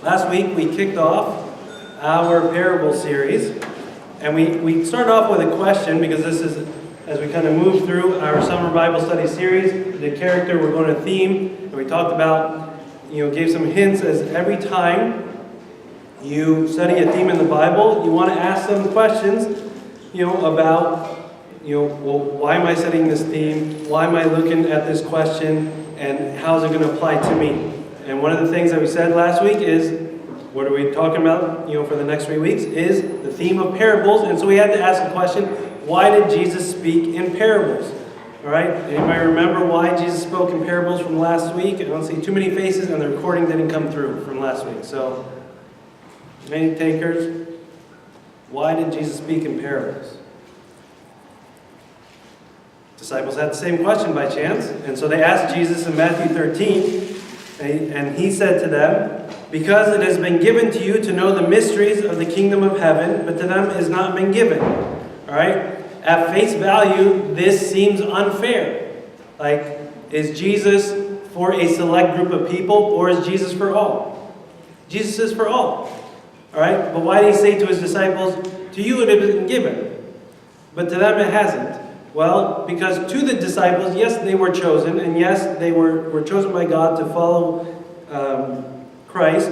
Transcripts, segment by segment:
Last week we kicked off our parable series, and we started off with a question because this is, as we kind of move through our summer Bible study series, the character we're going to theme, and we talked about, gave some hints as every time you study a theme in the Bible, you want to ask some questions, about, well, why am I studying this theme? Why am I looking at this question? And how is it going to apply to me? And one of the things that we said last week is, what are we talking about, for the next 3 weeks, is the theme of parables. And so we had to ask the question, why did Jesus speak in parables? All right, anybody remember why Jesus spoke in parables from last week? I don't see too many faces, and the recording didn't come through from last week. So, any takers? Why did Jesus speak in parables? Disciples had the same question by chance, and so they asked Jesus in Matthew 13, and he said to them, "Because it has been given to you to know the mysteries of the kingdom of heaven, but to them is not been given." All right? At face value, this seems unfair. Like, is Jesus for a select group of people, or is Jesus for all? Jesus is for all. All right? But why did he say to his disciples, "To you it has been given, but to them it hasn't"? Well, because to the disciples, yes, they were chosen, and yes, they were chosen by God to follow Christ.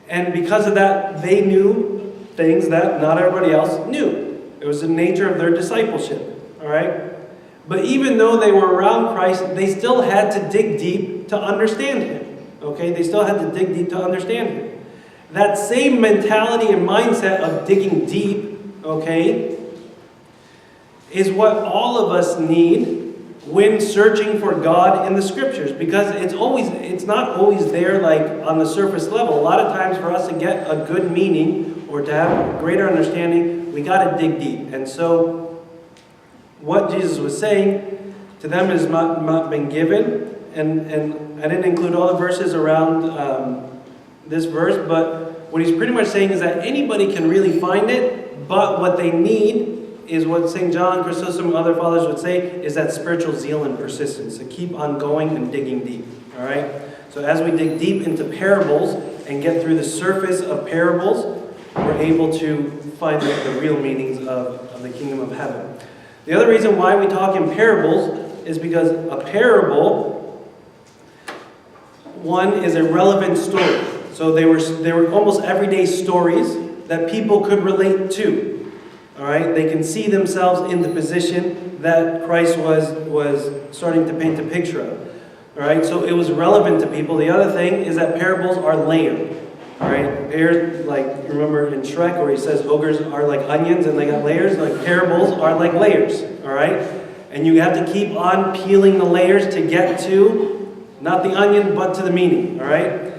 And because of that, they knew things that not everybody else knew. It was the nature of their discipleship, all right? But even though they were around Christ, they still had to dig deep to understand Him, okay? They still had to dig deep to understand Him. That same mentality and mindset of digging deep, okay, is what all of us need when searching for God in the Scriptures, because it's not always there like on the surface level. A lot of times for us to get a good meaning or to have a greater understanding, we got to dig deep. And so what Jesus was saying to them has not been given, and I didn't include all the verses around this verse, but what he's pretty much saying is that anybody can really find it, but what they need is what St. John Chrysostom and other fathers would say, is that spiritual zeal and persistence, to keep on going and digging deep, all right? So as we dig deep into parables and get through the surface of parables, we're able to find the real meanings of the kingdom of heaven. The other reason why we talk in parables is because a parable, one, is a relevant story. So they were almost everyday stories that people could relate to. All right, they can see themselves in the position that Christ was starting to paint a picture of. All right, so it was relevant to people. The other thing is that parables are layered. All right, like you remember in Shrek where he says ogres are like onions and they got layers. Like parables are like layers. All right, and you have to keep on peeling the layers to get to not the onion but to the meaning. All right,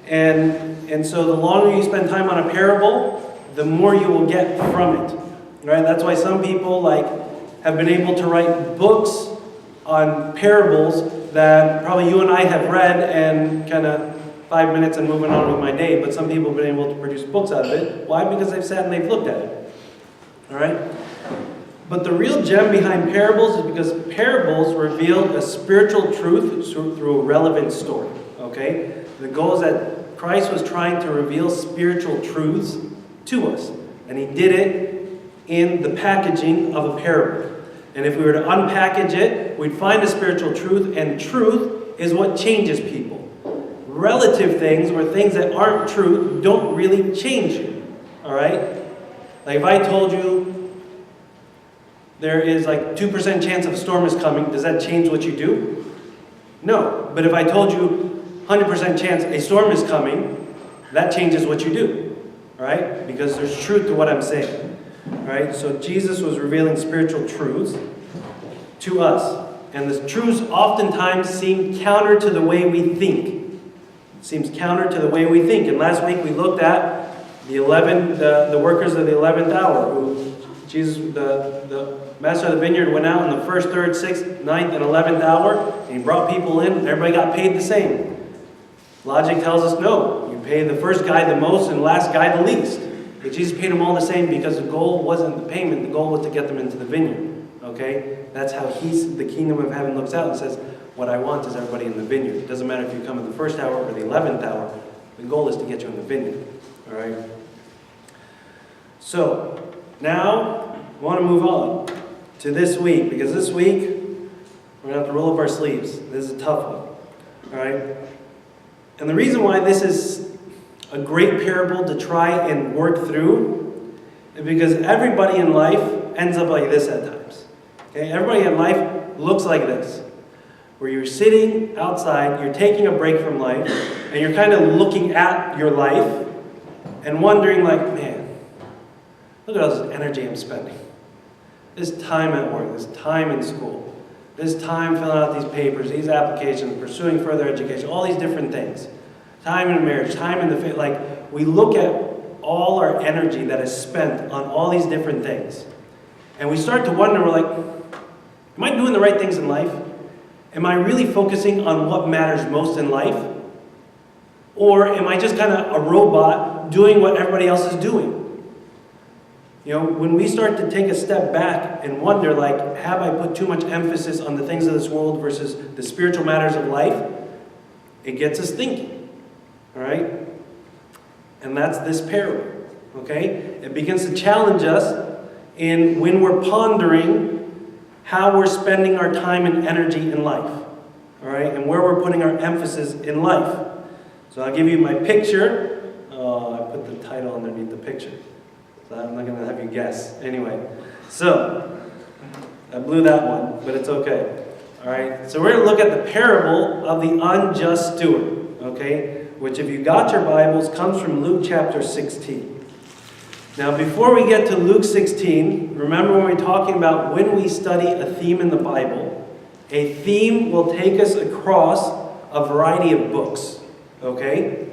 and so the longer you spend time on a parable, the more you will get from it. Right? That's why some people have been able to write books on parables that probably you and I have read and kind of 5 minutes and moving on with my day. But some people have been able to produce books out of it. Why? Because they've sat and they've looked at it. All right? But the real gem behind parables is because parables reveal a spiritual truth through a relevant story. Okay? The goal is that Christ was trying to reveal spiritual truths to us. And He did it in the packaging of a parable. And if we were to unpackage it, we'd find a spiritual truth, and truth is what changes people. Relative things, or things that aren't true, don't really change you. All right? Like if I told you there is 2% chance of a storm is coming, does that change what you do? No. But if I told you 100% chance a storm is coming, that changes what you do. All right? Because there's truth to what I'm saying. Right? So Jesus was revealing spiritual truths to us. And the truths oftentimes seem counter to the way we think. It seems counter to the way we think. And last week we looked at the workers of the 11th hour, who Jesus, the master of the vineyard, went out in the 1st, 3rd, 6th, 9th, and 11th hour, and he brought people in, and everybody got paid the same. Logic tells us no. You pay the first guy the most and the last guy the least. But Jesus paid them all the same because the goal wasn't the payment. The goal was to get them into the vineyard. Okay? That's how the kingdom of heaven looks out and says, what I want is everybody in the vineyard. It doesn't matter if you come at the 1st hour or the 11th hour. The goal is to get you in the vineyard. All right? So, now, I want to move on to this week, because this week, we're going to have to roll up our sleeves. This is a tough one. All right? And the reason why this is a great parable to try and work through is because everybody in life ends up like this at times. Okay? Everybody in life looks like this, where you're sitting outside, you're taking a break from life, and you're kind of looking at your life and wondering like, man, look at all this energy I'm spending. This time at work, this time in school, this time filling out these papers, these applications, pursuing further education, all these different things. Time in marriage, time in the faith. Like, we look at all our energy that is spent on all these different things. And we start to wonder, we're like, am I doing the right things in life? Am I really focusing on what matters most in life? Or am I just kind of a robot doing what everybody else is doing? You know, when we start to take a step back and wonder, like, have I put too much emphasis on the things of this world versus the spiritual matters of life? It gets us thinking, all right? And that's this parable, okay? It begins to challenge us in when we're pondering how we're spending our time and energy in life, all right? And where we're putting our emphasis in life. So I'll give you my picture. Oh, I put the title underneath the picture. So I'm not going to have you guess. Anyway, so I blew that one, but it's okay. All right, so we're going to look at the parable of the unjust steward, okay? Which, if you got your Bibles, comes from Luke chapter 16. Now, before we get to Luke 16, remember when we're talking about when we study a theme in the Bible, a theme will take us across a variety of books, okay?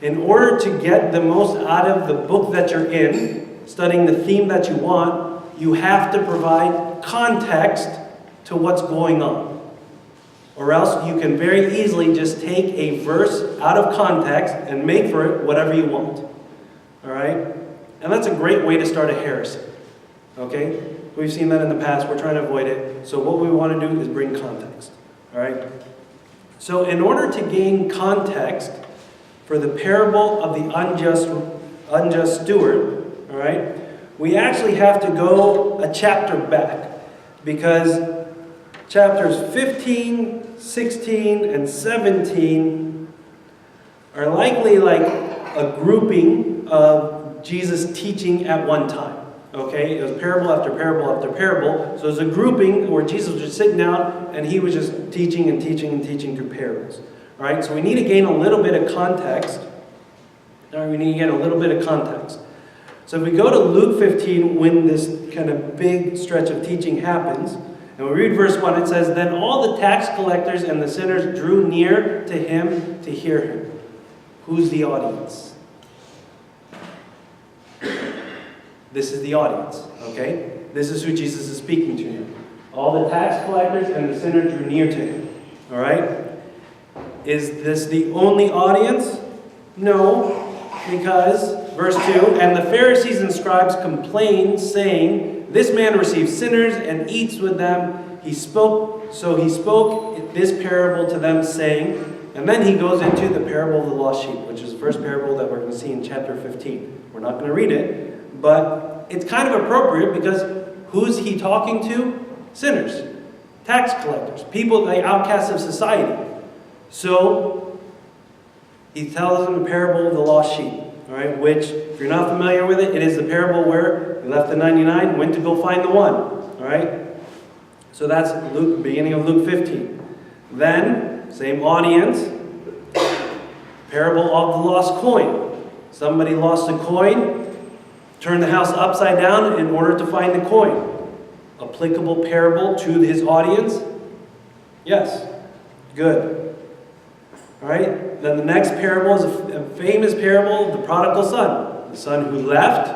In order to get the most out of the book that you're in, studying the theme that you want, you have to provide context to what's going on. Or else you can very easily just take a verse out of context and make for it whatever you want. All right? And that's a great way to start a heresy. Okay? We've seen that in the past. We're trying to avoid it. So what we want to do is bring context. All right? So in order to gain context for the parable of the unjust steward, all right, we actually have to go a chapter back, because chapters 15, 16, and 17 are likely like a grouping of Jesus teaching at one time. Okay, it was parable after parable after parable. So it was a grouping where Jesus was just sitting down and he was just teaching and teaching and teaching through parables. All right, so we need to gain a little bit of context. All right, we need to get a little bit of context. So if we go to Luke 15, when this kind of big stretch of teaching happens, and we read verse 1, it says, "Then all the tax collectors and the sinners drew near to him to hear him." Who's the audience? This is the audience, okay? This is who Jesus is speaking to here. All the tax collectors and the sinners drew near to him, all right? Is this the only audience? No, because, verse 2, "And the Pharisees and scribes complained, saying, 'This man receives sinners and eats with them.' He spoke this parable to them, saying," and then he goes into the parable of the lost sheep, which is the first parable that we're going to see in chapter 15. We're not going to read it, but it's kind of appropriate because who's he talking to? Sinners, tax collectors, people, the outcasts of society. So he tells them the parable of the lost sheep, all right, which, if you're not familiar with it, it is the parable where he left the 99, went to go find the one, all right? So that's Luke, beginning of Luke 15. Then, same audience, parable of the lost coin. Somebody lost a coin, turned the house upside down in order to find the coin. Applicable parable to his audience? Yes. Good. All right, then the next parable is a famous parable of the prodigal son. The son who left,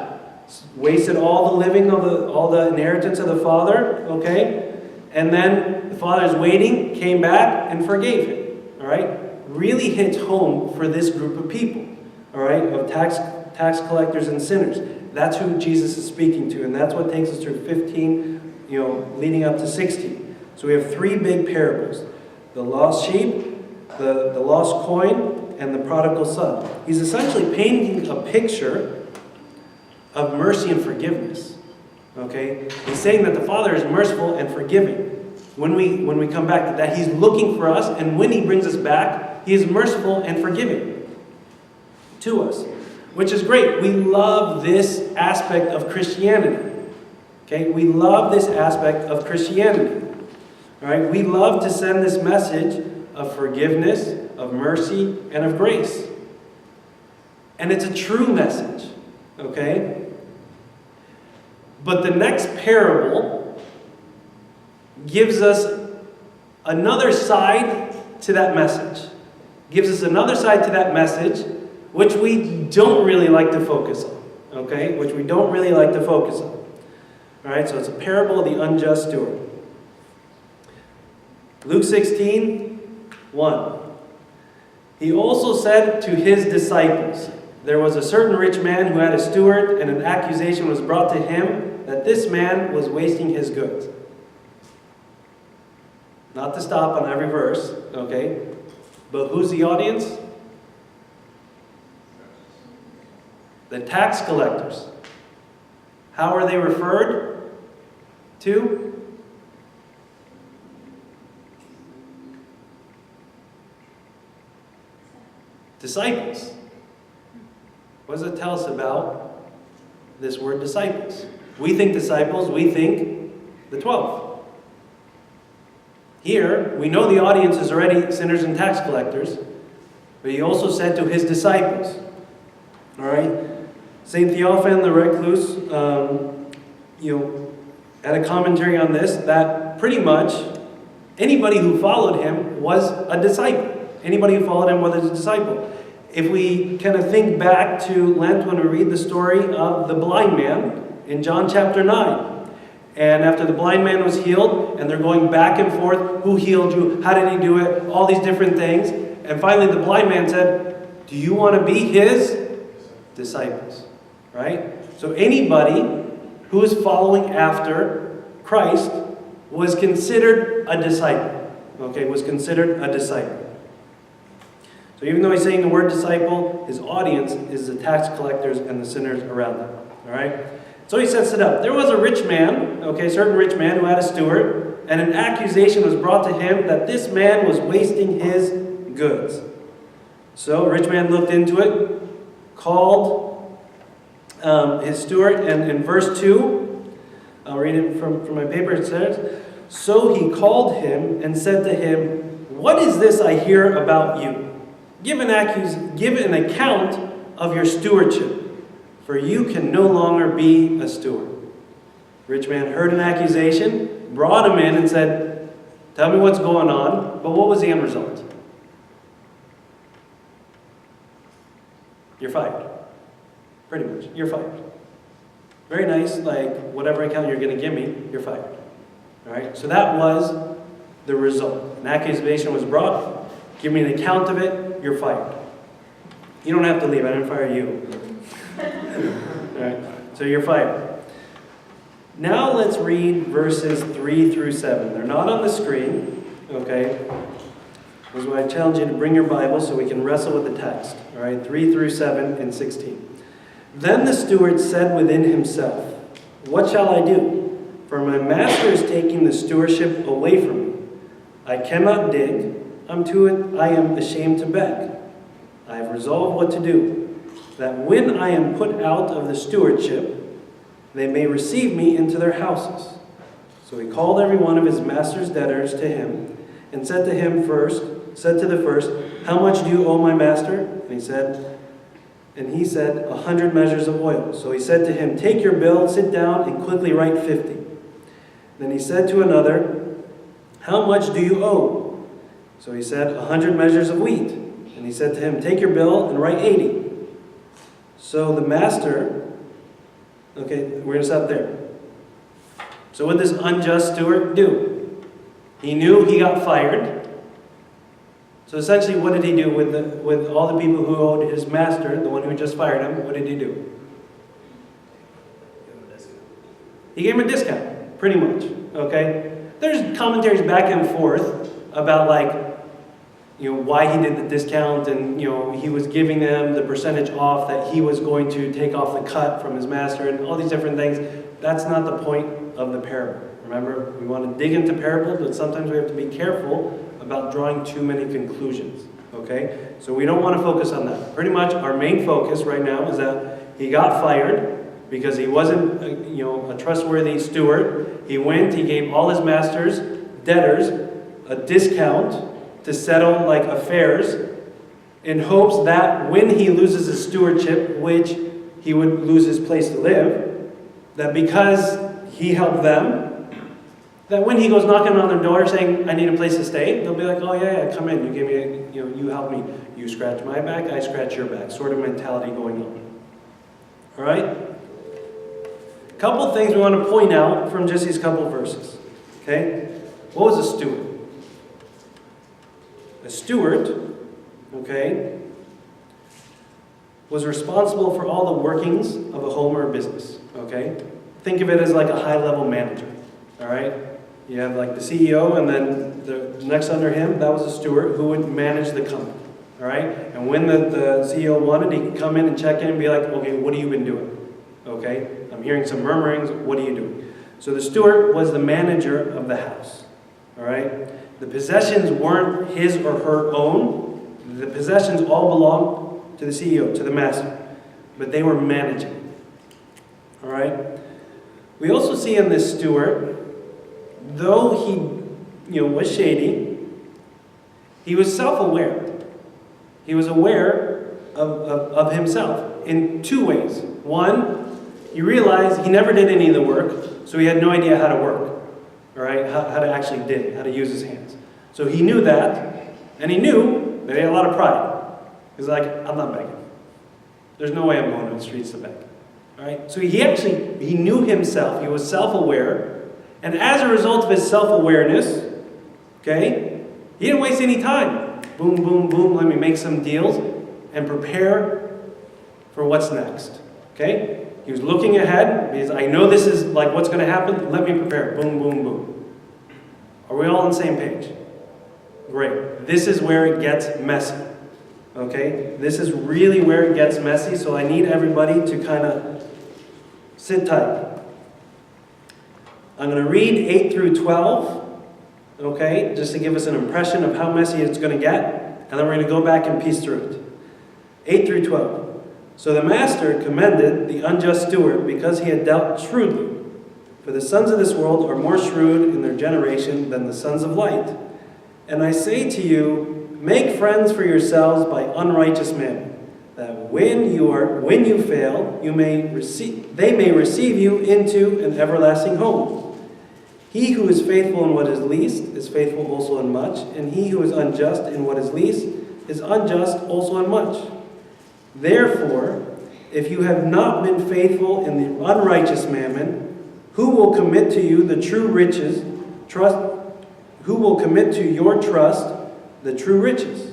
wasted all the living of all the inheritance of the father, okay? And then the father is waiting, came back, and forgave him, all right? Really hits home for this group of people, all right, of tax collectors and sinners. That's who Jesus is speaking to, and that's what takes us through 15, leading up to 16. So we have three big parables: the lost sheep, the lost coin, and the prodigal son. He's essentially painting a picture of mercy and forgiveness. Okay? He's saying that the Father is merciful and forgiving. When we come back to that, He's looking for us, and when He brings us back, He is merciful and forgiving to us, which is great. We love this aspect of Christianity. Okay? We love this aspect of Christianity. All right? We love to send this message of forgiveness, of mercy, and of grace. And it's a true message. Okay? But the next parable gives us another side to that message. Gives us another side to that message, which we don't really like to focus on. Okay? Which we don't really like to focus on. All right? So it's a parable of the unjust steward. Luke 16:1. He also said to his disciples, there was a certain rich man who had a steward, and an accusation was brought to him that this man was wasting his goods. Not to stop on every verse, okay? But who's the audience? The tax collectors. How are they referred to? Disciples. What does it tell us about this word disciples? We think disciples, we think the 12. Here, we know the audience is already sinners and tax collectors, but he also said to his disciples. All right? St. Theophan the Recluse, had a commentary on this, that pretty much anybody who followed him was a disciple. Anybody who followed him was a disciple. If we kind of think back to Lent when we read the story of the blind man in John chapter 9. And after the blind man was healed, and they're going back and forth, who healed you? How did he do it? All these different things. And finally the blind man said, do you want to be his disciples? Right? So anybody who is following after Christ was considered a disciple. Okay, was considered a disciple. So even though he's saying the word disciple, his audience is the tax collectors and the sinners around them. All right? So he sets it up. There was a rich man, okay, a certain rich man who had a steward, and an accusation was brought to him that this man was wasting his goods. So a rich man looked into it, called his steward, and in verse 2, I'll read it from my paper, it says, so he called him and said to him, what is this I hear about you? Give an account of your stewardship, for you can no longer be a steward. Rich man heard an accusation, brought him in and said, tell me what's going on. But what was the end result? You're fired. Pretty much. You're fired. Very nice, like whatever account you're going to give me, you're fired. All right? So that was the result. An accusation was brought. Give me an account of it, you're fired. You don't have to leave, I didn't fire you. All right, so you're fired. Now let's read verses 3 through 7. They're not on the screen, okay? This is why I challenge you to bring your Bible so we can wrestle with the text. All right, 3 through 7 and 16. Then the steward said within himself, what shall I do? For my master is taking the stewardship away from me. I cannot dig. I am ashamed to beg. I have resolved what to do, that when I am put out of the stewardship, they may receive me into their houses. So he called every one of his master's debtors to him, and said to the first, how much do you owe my master? And he said, 100 measures of oil. So he said to him, take your bill, sit down, and quickly write 50. Then he said to another, how much do you owe? So he said, 100 measures of wheat. And he said to him, take your bill and write 80. So the master, okay, we're going to stop there. So what did this unjust steward do? He knew he got fired. So essentially, what did he do with all the people who owed his master, the one who just fired him? What did he do? He gave him a discount, pretty much, okay? There's commentaries back and forth about, like, why he did the discount, and he was giving them the percentage off that he was going to take off the cut from his master, and all these different things. That's not the point of the parable. Remember, we want to dig into parables, but sometimes we have to be careful about drawing too many conclusions. Okay? So we don't want to focus on that. Pretty much our main focus right now is that he got fired because he wasn't a trustworthy steward. He went, he gave all his master's debtors a discount to settle like affairs, in hopes that when he loses his stewardship, which he would lose his place to live, that because he helped them, that when he goes knocking on their door saying, I need a place to stay, they'll be like, oh yeah, come in, you give me, you help me. You scratch my back, I scratch your back, sort of mentality going on. All right? A couple things we want to point out from just these couple verses. Okay? What was a steward? A steward, okay, was responsible for all the workings of a home or a business, okay? Think of it as like a high-level manager, all right? You have like the CEO, and then the next under him, that was a steward who would manage the company, all right? And when the CEO wanted, he could come in and check in and be like, okay, what have you been doing? Okay, I'm hearing some murmurings, what are you doing? So the steward was the manager of the house, all right? The possessions weren't his or her own. The possessions all belonged to the CEO, to the master. But they were managing. All right? We also see in this steward, though he was shady, he was self-aware. He was aware of himself in two ways. One, he realized he never did any of the work, so he had no idea how to work. All right, how to actually dig, how to use his hands. So he knew that, and he knew that he had a lot of pride. He's like, I'm not begging. There's no way I'm going to the streets to beg. All right, so he knew himself. He was self-aware, and as a result of his self-awareness, okay, he didn't waste any time. Boom, boom, boom. Let me make some deals and prepare for what's next. Okay. He was looking ahead, because I know this is like what's going to happen. Let me prepare. Boom, boom, boom. Are we all on the same page? Great. This is where it gets messy. Okay? This is really where it gets messy, so I need everybody to kind of sit tight. I'm going to read 8 through 12, okay, just to give us an impression of how messy it's going to get, and then we're going to go back and piece through it. 8 through 12. So the master commended the unjust steward because he had dealt shrewdly. For the sons of this world are more shrewd in their generation than the sons of light. And I say to you, make friends for yourselves by unrighteous men, that when you fail, they may receive you into an everlasting home. He who is faithful in what is least is faithful also in much, and he who is unjust in what is least is unjust also in much. Therefore, if you have not been faithful in the unrighteous mammon, who will commit to you the true riches, who will commit to your trust the true riches?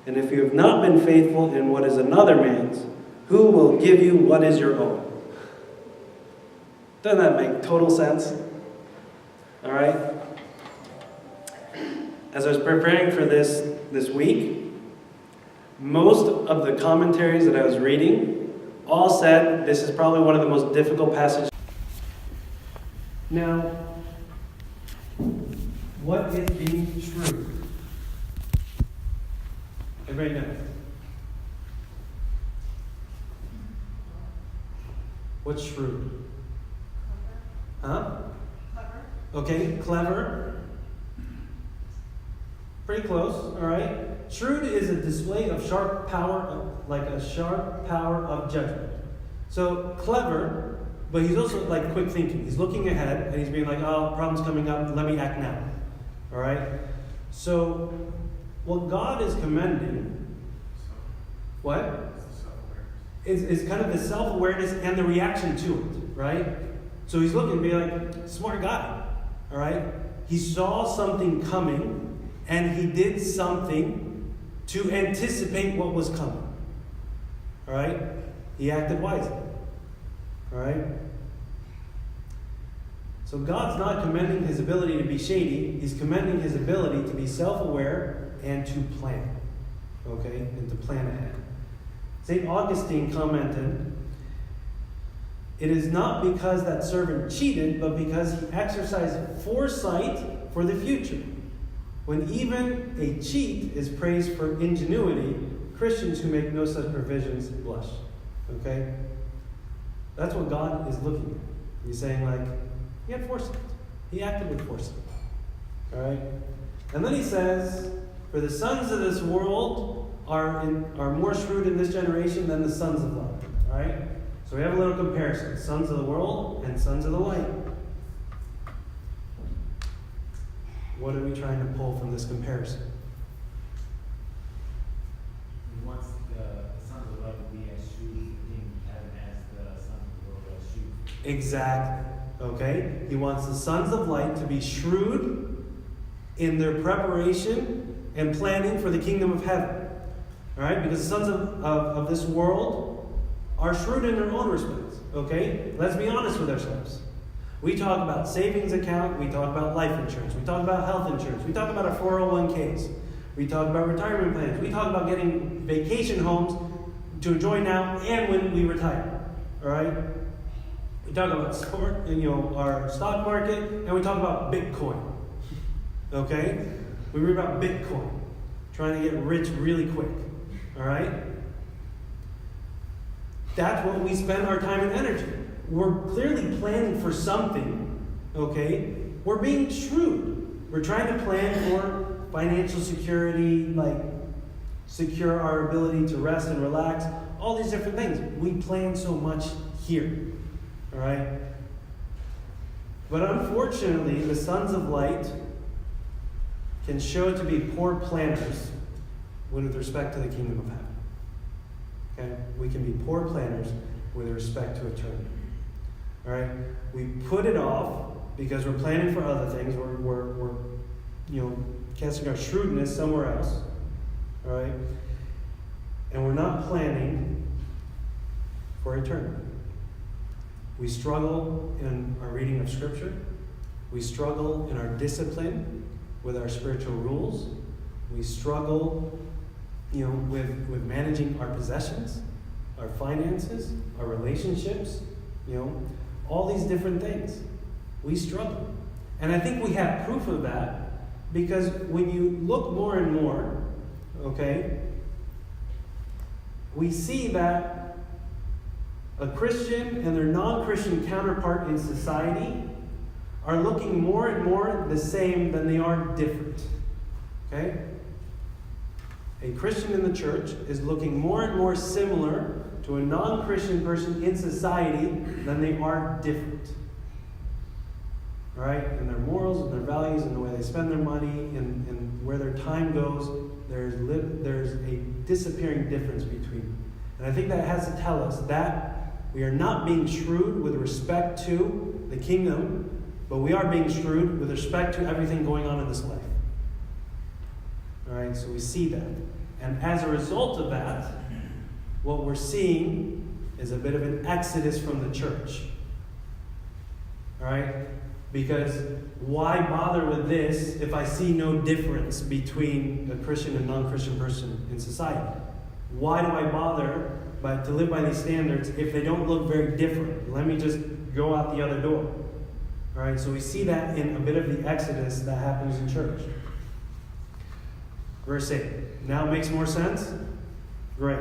And if you have not been faithful in what is another man's, who will give you what is your own? Doesn't that make total sense? All right? As I was preparing for this week, most of the commentaries that I was reading all said this is probably one of the most difficult passages. Now, what is being true? Everybody knows. What's shrewd? Huh? Clever. Okay, clever. Pretty close, all right? Shrewd is a display of sharp power, like a sharp power of judgment. So clever, but he's also like quick thinking. He's looking ahead and he's being like, oh, problem's coming up, let me act now. All right? So what God is commending, what? Is kind of the self-awareness and the reaction to it, right? So he's looking and be like, smart guy, all right? He saw something coming and he did something to anticipate what was coming. All right? He acted wisely. All right? So God's not commending his ability to be shady. He's commending his ability to be self-aware and to plan. Okay? And to plan ahead. St. Augustine commented, "It is not because that servant cheated, but because he exercised foresight for the future. When even a cheat is praised for ingenuity, Christians who make no such provisions blush." Okay? That's what God is looking at. He's saying, like, he had foresight. He acted with foresight. Alright? And then he says, "For the sons of this world are more shrewd in this generation than the sons of light." Alright? So we have a little comparison. Sons of the world and sons of the light. What are we trying to pull from this comparison? He wants the sons of light to be as shrewd in the kingdom of heaven as the sons of the world are shrewd. Exactly. Okay? He wants the sons of light to be shrewd in their preparation and planning for the kingdom of heaven. Alright? Because the sons of this world are shrewd in their own respects. Okay? Let's be honest with ourselves. We talk about savings account, we talk about life insurance, we talk about health insurance, we talk about our 401ks, we talk about retirement plans, we talk about getting vacation homes to enjoy now and when we retire. Alright? We talk about our stock market, and we talk about Bitcoin. Okay? We read about Bitcoin, trying to get rich really quick. Alright? That's what we spend our time and energy. We're clearly planning for something. Okay? We're being shrewd. We're trying to plan for financial security, like secure our ability to rest and relax, all these different things. We plan so much here. Alright? But unfortunately, the sons of light can show to be poor planners with respect to the kingdom of heaven. Okay? We can be poor planners with respect to eternity. Alright? We put it off because we're planning for other things. We're casting our shrewdness somewhere else. Alright? And we're not planning for eternity. We struggle in our reading of Scripture. We struggle in our discipline with our spiritual rules. We struggle, with managing our possessions, our finances, our relationships, all these different things. We struggle. And I think we have proof of that because when you look more and more, okay, we see that a Christian and their non-Christian counterpart in society are looking more and more the same than they are different. Okay? A Christian in the church is looking more and more similar to a non-Christian person in society than they are different. Alright? In their morals and their values and the way they spend their money and where their time goes, there's a disappearing difference between them. And I think that has to tell us that we are not being shrewd with respect to the kingdom, but we are being shrewd with respect to everything going on in this life. Alright, so we see that. And as a result of that, what we're seeing is a bit of an exodus from the church. Alright? Because why bother with this if I see no difference between a Christian and non-Christian person in society? Why do I bother to live by these standards if they don't look very different? Let me just go out the other door. Alright, so we see that in a bit of the exodus that happens in church. Verse 8. Now it makes more sense? Great.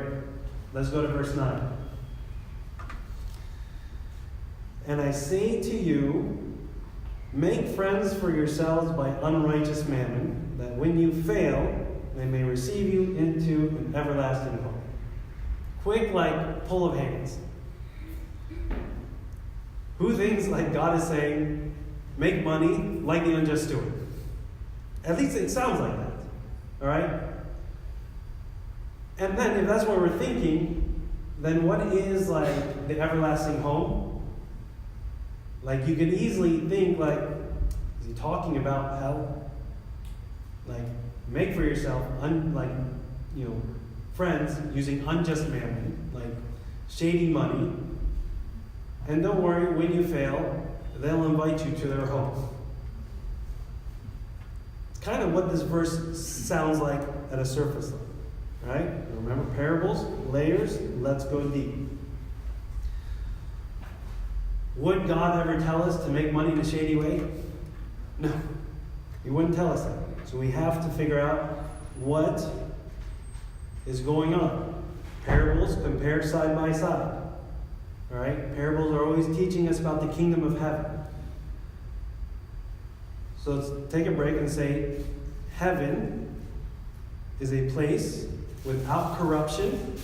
Let's go to verse 9. "And I say to you, make friends for yourselves by unrighteous mammon, that when you fail, they may receive you into an everlasting home." Quick, pull of hands. Who thinks God is saying, make money like the unjust steward? At least it sounds like that. Alright? And then, if that's what we're thinking, then what is the everlasting home? You could easily think is he talking about hell? Make for yourself friends using unjust mammon, shady money, and don't worry, when you fail, they'll invite you to their home. kind of what this verse sounds like at a surface level. Right? Remember, parables, layers, let's go deep. Would God ever tell us to make money in a shady way? No. He wouldn't tell us that. So we have to figure out what is going on. Parables compare side by side. All right? Parables are always teaching us about the kingdom of heaven. So let's take a break and say, heaven is a place without corruption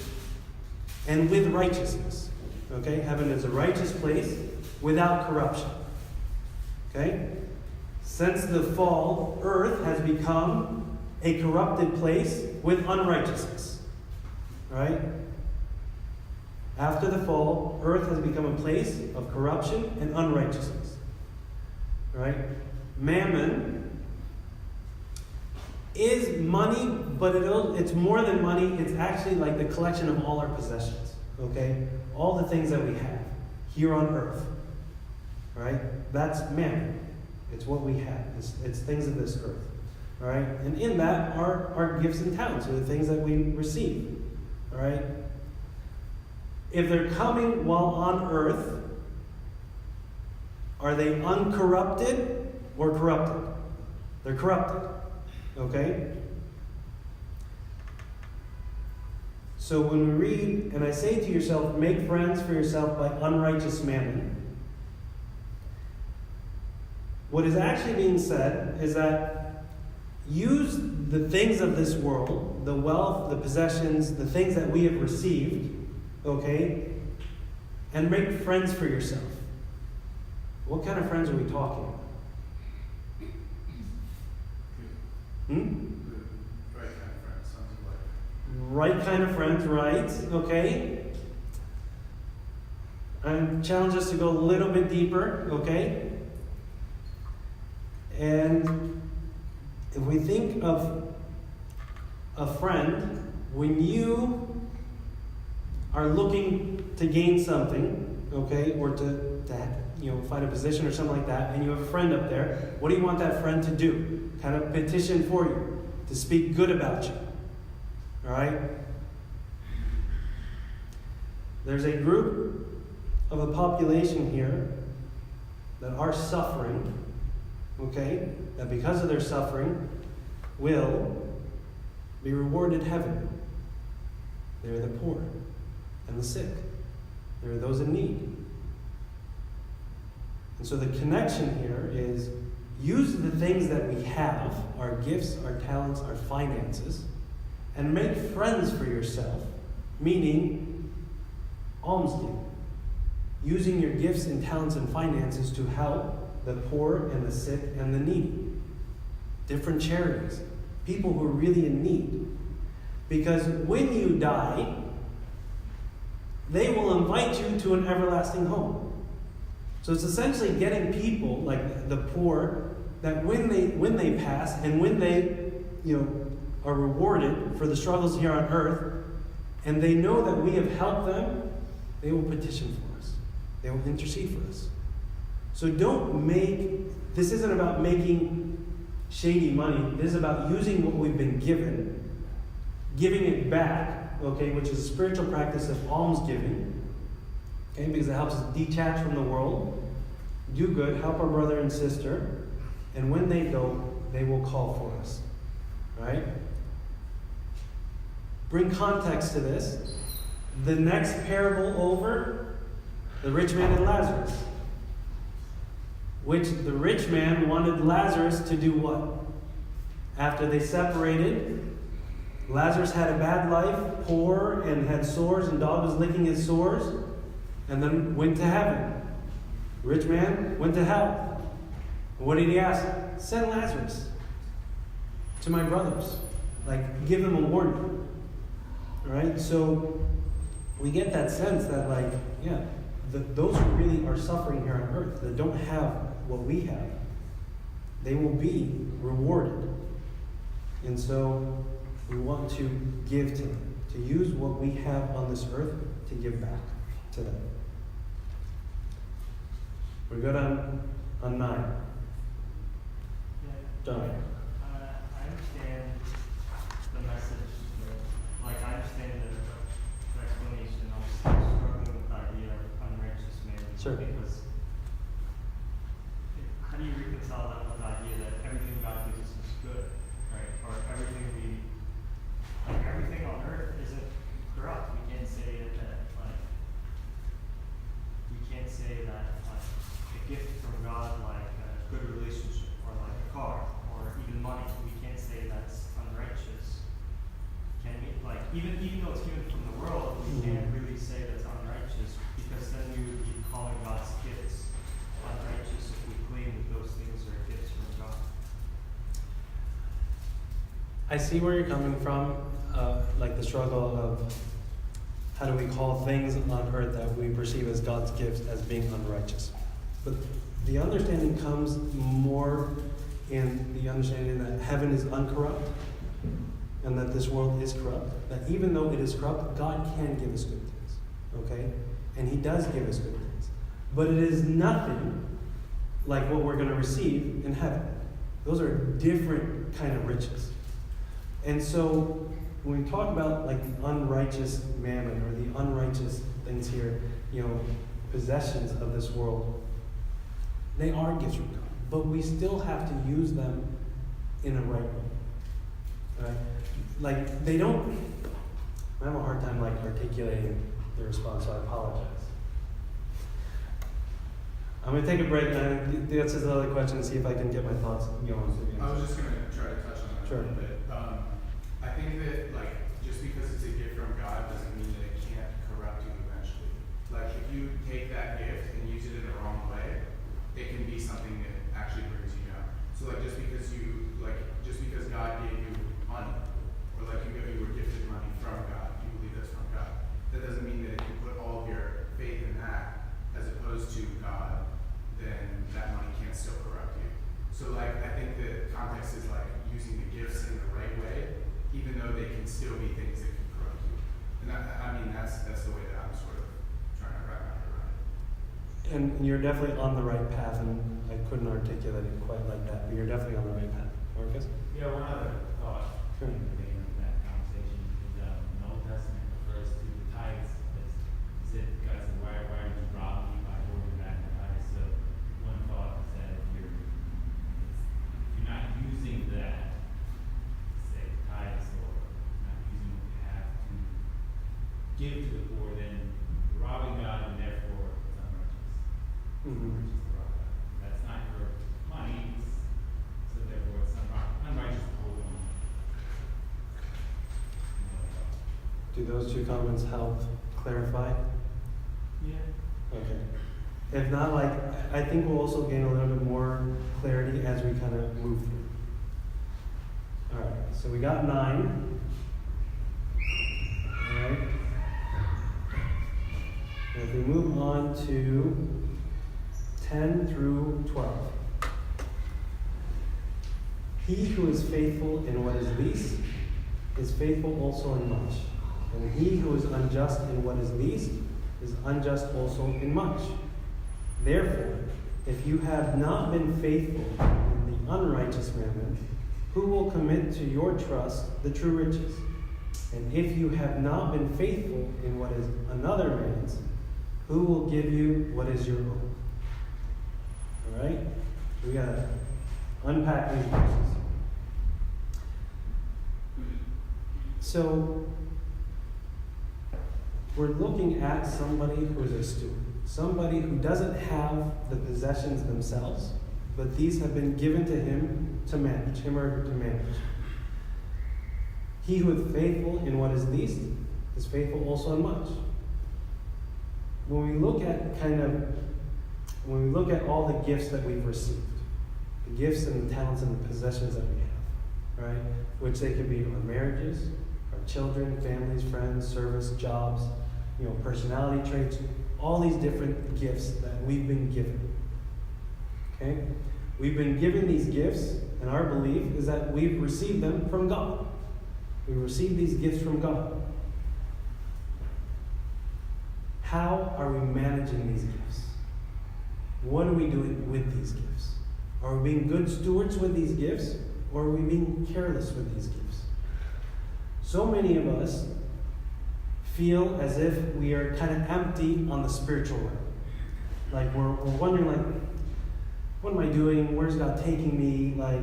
and with righteousness. Okay? Heaven is a righteous place without corruption. Okay? Since the fall, earth has become a corrupted place with unrighteousness. Right? After the fall, earth has become a place of corruption and unrighteousness. Right? Mammon is money, but it's more than money. It's actually like the collection of all our possessions. Okay? All the things that we have here on earth. Right? That's mammon. It's what we have. It's things of this earth. All right? And in that are our gifts and talents, or the things that we receive. All right? If they're coming while on earth, are they uncorrupted or corrupted? They're corrupted. Okay? So when we read, and I say to yourself, make friends for yourself by unrighteous mammon, what is actually being said is that use the things of this world, the wealth, the possessions, the things that we have received, okay, and make friends for yourself. What kind of friends are we talking about? Right kind of friends, something like. Right kind of friends, right? Okay. I'm challenged us to go a little bit deeper, okay? And if we think of a friend, when you are looking to gain something, okay, or to find a position or something like that, and you have a friend up there, what do you want that friend to do? Kind of petition for you, to speak good about you. All right? There's a group of the population here that are suffering, okay, that because of their suffering will be rewarded heaven. They're the poor and the sick. They're those in need. And so the connection here is use the things that we have, our gifts, our talents, our finances, and make friends for yourself, meaning almsgiving. Using your gifts and talents and finances to help the poor and the sick and the needy. Different charities. People who are really in need. Because when you die, they will invite you to an everlasting home. So it's essentially getting people, like the poor, that when they pass and when they are rewarded for the struggles here on earth, and they know that we have helped them, they will petition for us. They will intercede for us. So this isn't about making shady money. This is about using what we've been given, giving it back, okay, which is a spiritual practice of almsgiving, okay, because it helps us detach from the world, do good, help our brother and sister, and when they go, they will call for us, right? Bring context to this. The next parable over, the rich man and Lazarus, which the rich man wanted Lazarus to do what? After they separated, Lazarus had a bad life, poor, and had sores, and dog was licking his sores, and then went to heaven. Rich man went to hell. And what did he ask? Send Lazarus to my brothers. Like, give them a warning. Alright? So, we get that sense that, those who really are suffering here on earth, that don't have what we have, they will be rewarded. And so, we want to give to them, to use what we have on this earth to give back to them. We're good on 9. Yeah. Done. I the message, like I understand the explanation, I'm still struggling with the idea of unrighteous man. Sure. Because how do you reconcile that with the idea that everything God gives us is good, right? Or everything everything on earth isn't corrupt. We can't say that a gift from God, like a good relationship or like a car or even money, we can't say that's unrighteous. Can we? Like even though it's given from the world, we can't really say that's unrighteous, because then we would be calling God's gifts unrighteous if we claim that those things are gifts from God. I see where you're coming from, like the struggle of how do we call things on earth that we perceive as God's gifts as being unrighteous. But the understanding comes more in the understanding that heaven is uncorrupt and that this world is corrupt. That even though it is corrupt, God can give us good things. Okay? And He does give us good things. But it is nothing like what we're going to receive in heaven. Those are different kind of riches. And so when we talk about like the unrighteous mammon or the unrighteous things here, possessions of this world, they are gifts from God. But we still have to use them in a right way. Right? Like they don't, I have a hard time like articulating the response, so I apologize. I'm going to take a break and answer another question and see if I can get my thoughts going. I was just going to try to touch on that Sure. a little bit. I think that, just because it's a gift from God doesn't mean that it can't corrupt you eventually. Like, if you take that gift and use it in the wrong way, it can be something that actually brings you down. So, just because God gave you money, or you were gifted money from God, you believe that's from God, that doesn't mean that if you put all of your faith in that, as opposed to God, then that money can't still corrupt you. So, I think the context is, using the gifts in the right way, even though they can still be things that can corrupt you. And that's the way that I'm sort of trying to wrap my head around it. And you're definitely on the right path, and I couldn't articulate it quite like that, but you're definitely on the right path. Marcus? Yeah, one other thought. Sure. Beginning of that conversation is the Old Testament refers to the tithes. He said, God said, why did you rob me by holding back the tithes? So one thought is that if you're not using that, say tithes, or not using what you have to give to the poor, then you're robbing God, and therefore it's unrighteous. Mm-hmm. Unrighteous to rob God. That's not your money, so therefore it's unrighteous to hold on. Do those two comments help clarify? Yeah. Okay. If not, I think we'll also gain a little bit more clarity as we kind of move through. All right, so we got 9. All right. And if we move on to 10 through 12. He who is faithful in what is least is faithful also in much. And he who is unjust in what is least is unjust also in much. Therefore, if you have not been faithful in the unrighteous mammon, who will commit to your trust the true riches? And if you have not been faithful in what is another man's, who will give you what is your own? All right? We got to unpack these verses. So, we're looking at somebody who is a steward. Somebody who doesn't have the possessions themselves, but these have been given to him to manage, him or her to manage. He who is faithful in what is least is faithful also in much. When we look at all the gifts that we've received, the gifts and the talents and the possessions that we have, right? Which they could be our marriages, our children, families, friends, service, jobs, personality traits, all these different gifts that we've been given. Okay? We've been given these gifts, and our belief is that we've received them from God. We received these gifts from God. How are we managing these gifts? What are we doing with these gifts? Are we being good stewards with these gifts, or are we being careless with these gifts? So many of us feel as if we are kind of empty on the spiritual realm. Like we're wondering, like, what am I doing? Where's God taking me? Like,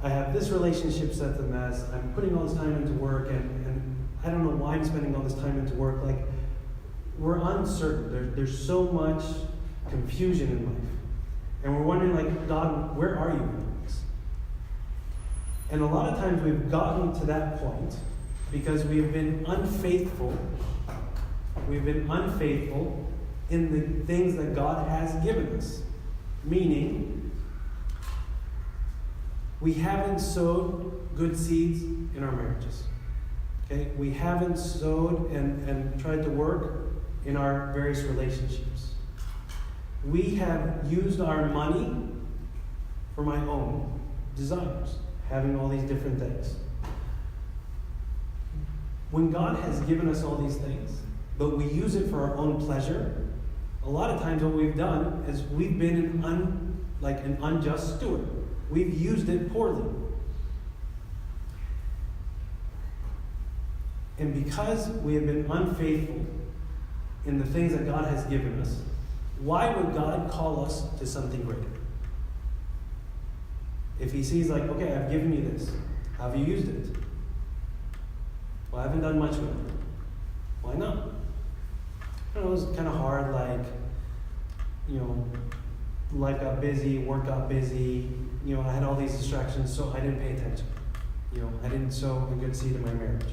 I have this relationship that's a mess. I'm putting all this time into work, and I don't know why I'm spending all this time into work. Like, we're uncertain. There's so much confusion in life. And we're wondering, like, God, where are you in this? And a lot of times we've gotten to that point because we've been unfaithful. We've been unfaithful in the things that God has given us. Meaning, we haven't sowed good seeds in our marriages. Okay? We haven't sowed and tried to work in our various relationships. We have used our money for my own desires, having all these different things. When God has given us all these things, but we use it for our own pleasure, a lot of times what we've done is we've been an unjust steward. We've used it poorly. And because we have been unfaithful in the things that God has given us, why would God call us to something greater? If he sees, like, okay, I've given you this. Have you used it? Well, I haven't done much with it. Why not? I know, it was kind of hard, like, life got busy, work got busy, I had all these distractions, so I didn't pay attention. I didn't sow a good seed in my marriage.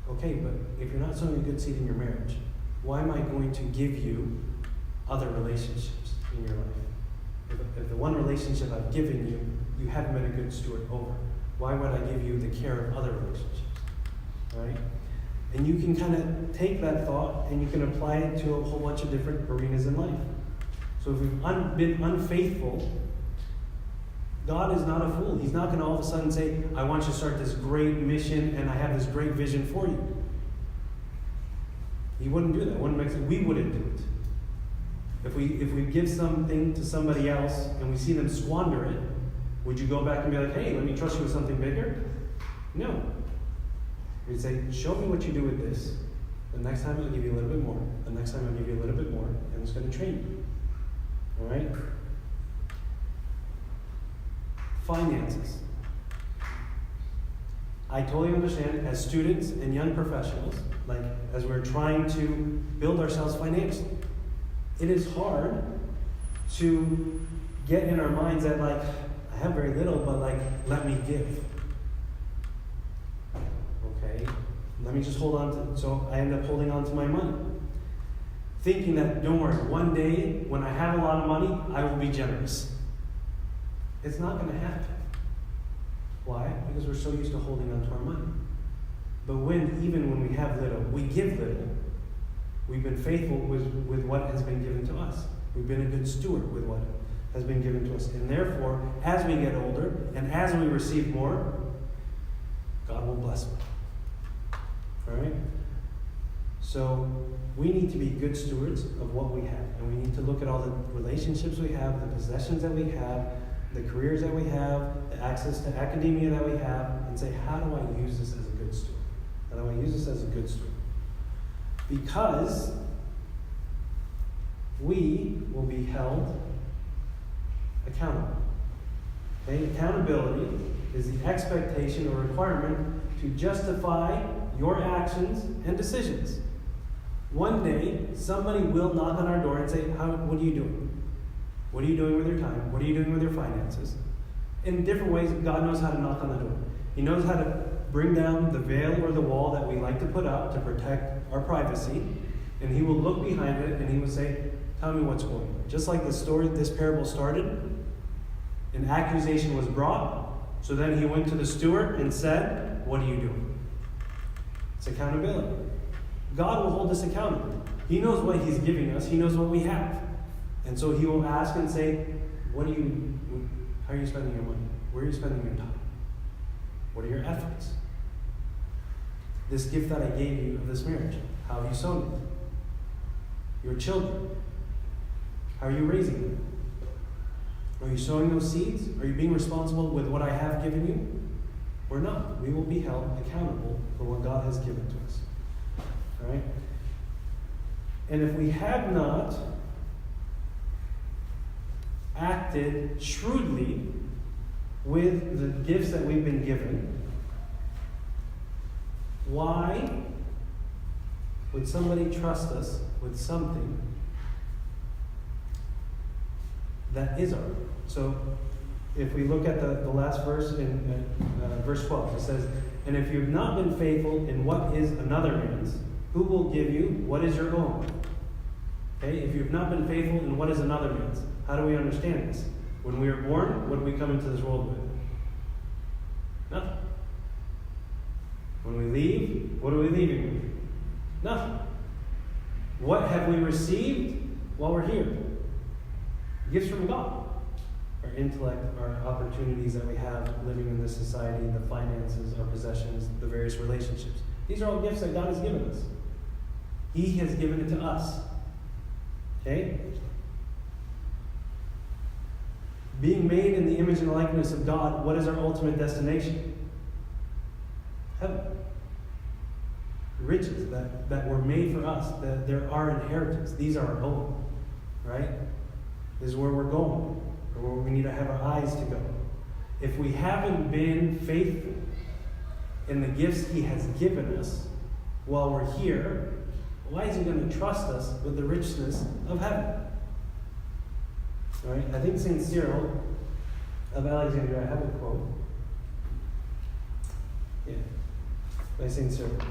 Okay, but if you're not sowing a good seed in your marriage, why am I going to give you other relationships in your life? If the one relationship I've given you, you haven't been a good steward over, why would I give you the care of other relationships? Right? And you can kind of take that thought and you can apply it to a whole bunch of different arenas in life. So if we've been unfaithful, God is not a fool. He's not going to all of a sudden say, I want you to start this great mission and I have this great vision for you. He wouldn't do that. We wouldn't do it. If we give something to somebody else and we see them squander it, would you go back and be like, hey, let me trust you with something bigger? No. We'd say, show me what you do with this. The next time I'll give you a little bit more. The next time I'll give you a little bit more. And it's going to train you. All right? Finances. I totally understand as students and young professionals, like as we're trying to build ourselves financially, it is hard to get in our minds that, like, I have very little, but, like, let me give. Okay? Let me just hold on to, so I end up holding on to my money. Thinking that, don't worry, one day when I have a lot of money, I will be generous. It's not going to happen. Why? Because we're so used to holding on to our money. But even when we have little, we give little. We've been faithful with what has been given to us. We've been a good steward with what has been given to us. And therefore, as we get older and as we receive more, God will bless us. All right? So we need to be good stewards of what we have. And we need to look at all the relationships we have, the possessions that we have, the careers that we have, the access to academia that we have, and say, how do I use this as a good steward? How do I use this as a good steward? Because we will be held accountable. Okay? Accountability is the expectation or requirement to justify your actions and decisions. One day, somebody will knock on our door and say, what are you doing? What are you doing with your time? What are you doing with your finances? In different ways, God knows how to knock on the door. He knows how to bring down the veil or the wall that we like to put up to protect our privacy. And he will look behind it and he will say, tell me what's going on. Just like this parable started, an accusation was brought. So then he went to the steward and said, what are you doing? It's accountability. God will hold us accountable. He knows what he's giving us. He knows what we have. And so he will ask and say, how are you spending your money? Where are you spending your time? What are your efforts? This gift that I gave you of this marriage, how have you sown it? Your children, how are you raising them? Are you sowing those seeds? Are you being responsible with what I have given you? We're not. We will be held accountable for what God has given to us. All right? And if we have not acted shrewdly with the gifts that we've been given, why would somebody trust us with something that is our own? So if we look at the last verse in verse 12, it says, "And if you have not been faithful in what is another man's, who will give you what is your own?" Okay, if you have not been faithful in what is another man's, how do we understand this? When we are born, what do we come into this world with? Nothing. When we leave, what are we leaving with? Nothing. What have we received while we're here? Gifts from God. Our intellect, our opportunities that we have living in this society, the finances, our possessions, the various relationships. These are all gifts that God has given us. He has given it to us. Okay? Being made in the image and likeness of God, what is our ultimate destination? Heaven. Riches that were made for us, that they're our inheritance. These are our own. Right? This is where we're going, or where we need to have our eyes to go. If we haven't been faithful in the gifts He has given us while we're here, why is He going to trust us with the richness of heaven? All right? I think St. Cyril of Alexandria, I have a quote. Yeah, by St. Cyril. It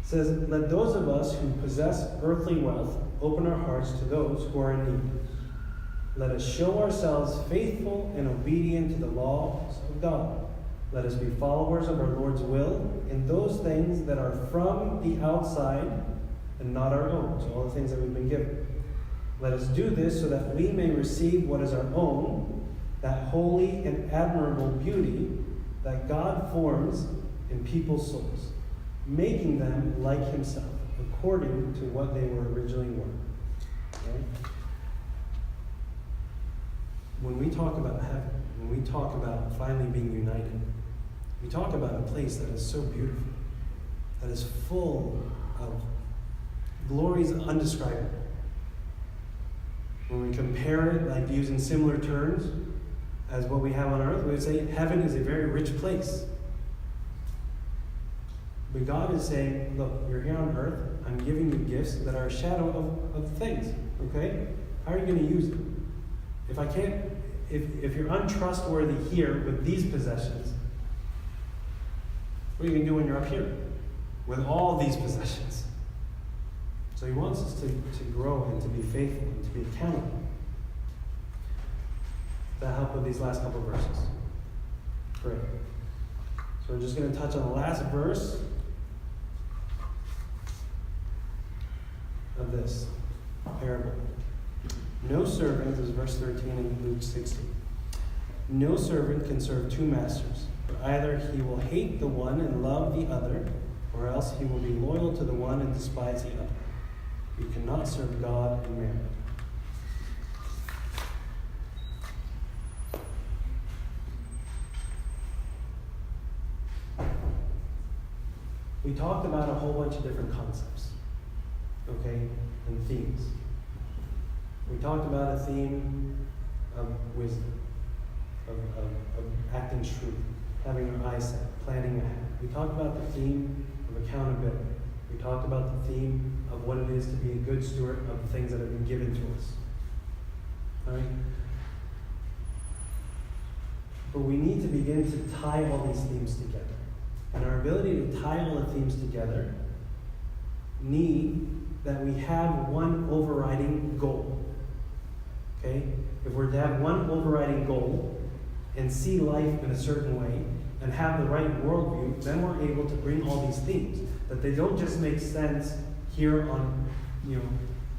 says, "Let those of us who possess earthly wealth open our hearts to those who are in need. Let us show ourselves faithful and obedient to the laws of God. Let us be followers of our Lord's will in those things that are from the outside and not our own." So all the things that we've been given. Let us do this so that we may receive what is our own, that holy and admirable beauty that God forms in people's souls, making them like Himself, according to what they were originally were. Okay? When we talk about heaven, when we talk about finally being united, we talk about a place that is so beautiful, that is full of glories undescribable. When we compare it, like using similar terms as what we have on earth, we would say heaven is a very rich place. But God is saying, look, you're here on earth, I'm giving you gifts that are a shadow of things, okay? How are you going to use them? If you're untrustworthy here with these possessions, what are you going to do when you're up here with all these possessions? So He wants us to grow and to be faithful and to be accountable. That help with these last couple of verses? Great. So we're just going to touch on the last verse of this parable. No servant, this is verse 13 in Luke 16. No servant can serve two masters, for either he will hate the one and love the other, or else he will be loyal to the one and despise the other. You cannot serve God and mammon. We talked about a whole bunch of different concepts, okay, and themes. We talked about a theme of wisdom, of acting shrewd, having our eyes set, planning ahead. We talked about the theme of accountability. We talked about the theme of what it is to be a good steward of the things that have been given to us. All right? But we need to begin to tie all these themes together. And our ability to tie all the themes together need that we have one overriding goal. Okay? If we're to have one overriding goal and see life in a certain way and have the right worldview, then we're able to bring all these themes. That they don't just make sense here on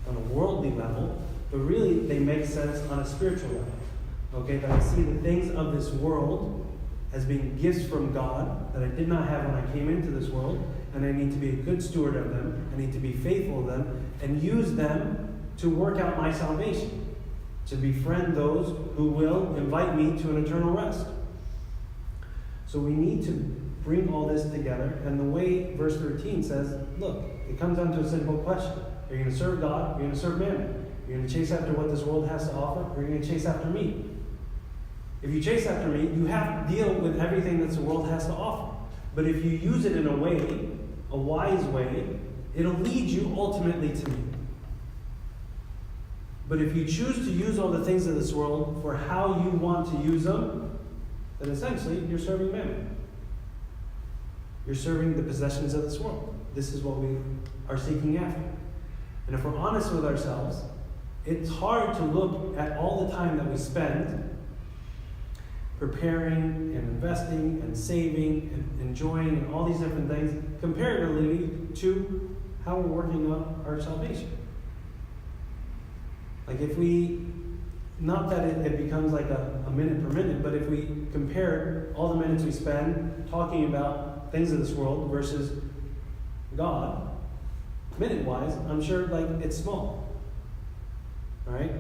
a worldly level, but really they make sense on a spiritual level. Okay? That I see the things of this world as being gifts from God that I did not have when I came into this world, and I need to be a good steward of them, I need to be faithful of them, and use them to work out my salvation, to befriend those who will invite me to an eternal rest. So we need to bring all this together. And the way verse 13 says, look, it comes down to a simple question. Are you going to serve God? Are you going to serve mammon? You're going to chase after what this world has to offer, or you're going to chase after me? If you chase after me, you have to deal with everything that the world has to offer. But if you use it in a way, a wise way, it'll lead you ultimately to me. But if you choose to use all the things of this world for how you want to use them, then essentially you're serving mammon. You're serving the possessions of this world. This is what we are seeking after. And if we're honest with ourselves, it's hard to look at all the time that we spend preparing and investing and saving and enjoying and all these different things comparatively to how we're working on our salvation. Like if we, not that it becomes like a minute per minute, but if we compare all the minutes we spend talking about things of this world versus God, minute-wise, I'm sure like it's small. All right?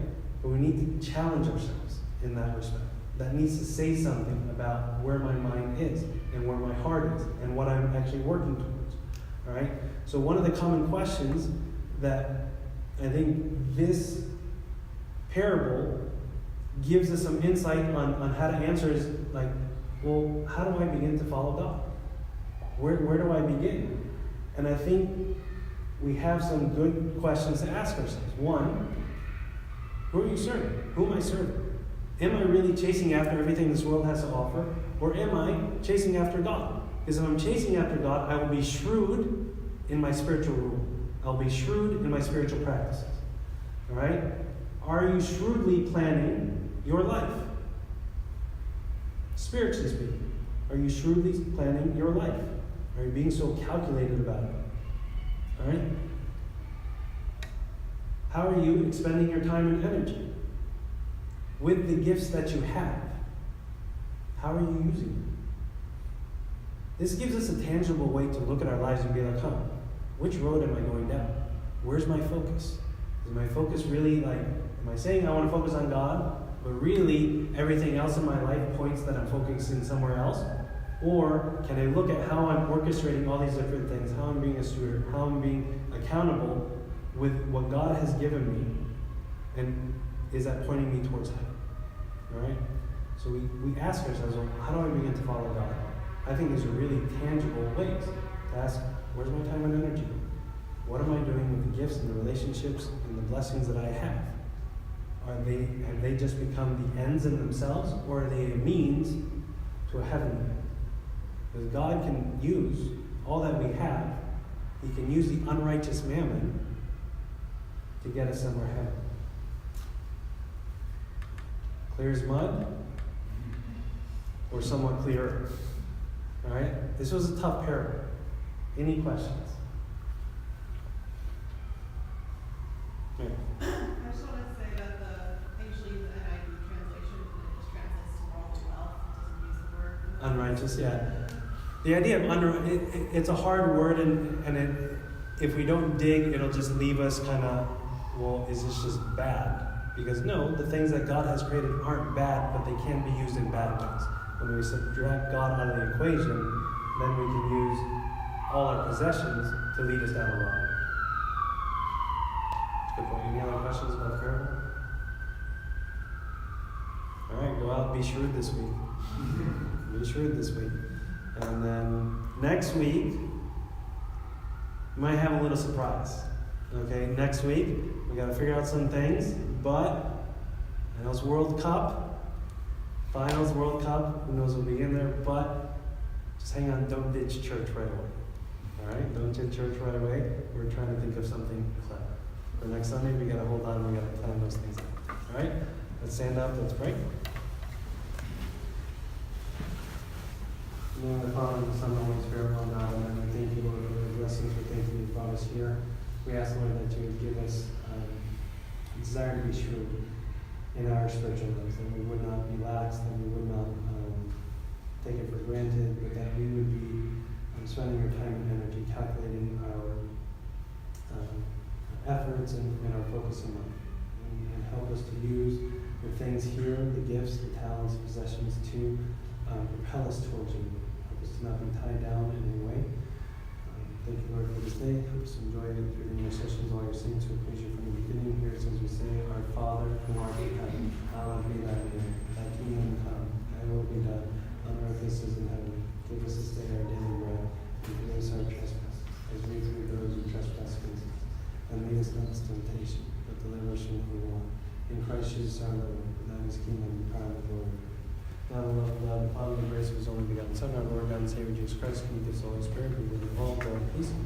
But we need to challenge ourselves in that respect. That needs to say something about where my mind is and where my heart is and what I'm actually working towards. All right? So one of the common questions that I think this parable gives us some insight on how to answer is like, well, how do I begin to follow God? Where do I begin? And I think we have some good questions to ask ourselves. One, who are you serving? Who am I serving? Am I really chasing after everything this world has to offer? Or am I chasing after God? Because if I'm chasing after God, I will be shrewd in my spiritual rule. I'll be shrewd in my spiritual practices. All right? Are you shrewdly planning your life? Spiritually speaking, are you shrewdly planning your life? Are you being so calculated about it? All right? How are you expending your time and energy? With the gifts that you have, how are you using them? This gives us a tangible way to look at our lives and be like, which road am I going down? Where's my focus? Is my focus really like, am I saying I want to focus on God, but really everything else in my life points that I'm focusing somewhere else? Or can I look at how I'm orchestrating all these different things, how I'm being a steward, how I'm being accountable with what God has given me, and is that pointing me towards heaven? All right? So we ask ourselves, well, how do I begin to follow God? I think these are really tangible ways to ask, where's my time and energy? What am I doing with the gifts and the relationships and the blessings that I have? Have they just become the ends in themselves, or are they a means to a heavenly end? Because God can use all that we have. He can use the unrighteous mammon to get us somewhere heaven. Clear as mud, or somewhat clearer? All right? This was a tough parable. Any questions? Yeah. I just want to say that I usually use the NIV translation, and it just translates to worldly wealth. It doesn't use the word Unrighteous, yeah. The idea of it's a hard word, and if we don't dig, it'll just leave us kind of, well, is this just bad? Because no, the things that God has created aren't bad, but they can be used in bad ways. When we subtract God out of the equation, then we can use all our possessions to lead us down the wrong way. Good point. Any other questions about the parable? All right, go out, be shrewd this week. Be shrewd this week. And then next week, we might have a little surprise. Okay, next week, we got to figure out some things, but I know it's World Cup, finals World Cup, who knows what'll be in there, but just hang on, don't ditch church right away. All right, don't ditch church right away. We're trying to think of something clever. For next Sunday, we got to hold on, we got to plan those things out. All right, let's stand up, let's pray. In the name of the Father, and the Son, and the Holy Spirit, one God, amen. We thank you, Lord, for the blessings. We thank you brought us here. We ask, Lord, that you would give us a desire to be shrewd in our spiritual lives, that we would not be lax, that we would not take it for granted, but that we would be spending our time and energy calculating our efforts and our focus in life, and help us to use the things here, the gifts, the talents, possessions, to propel us towards you. Help us to not be tied down in any way. Thank you, Lord, for this day. Help us enjoy it through the intercessions of all your saints who praise you from the beginning. Here it says we say, Our Father, who art in heaven, hallowed be thy name. Thy kingdom come, thy will be done, on earth as it is in heaven. Give us this day our daily bread, and forgive us our trespasses, as we forgive those who trespass against us. And lead us not into temptation, but deliver us from evil one. In Christ Jesus our Lord, for thine is kingdom, and power, and glory. Now the love of God, the Father, the grace of his only begotten Son, our Lord, God, and Savior Jesus Christ, and the gift of the Holy Spirit, who will be all glory, peace, and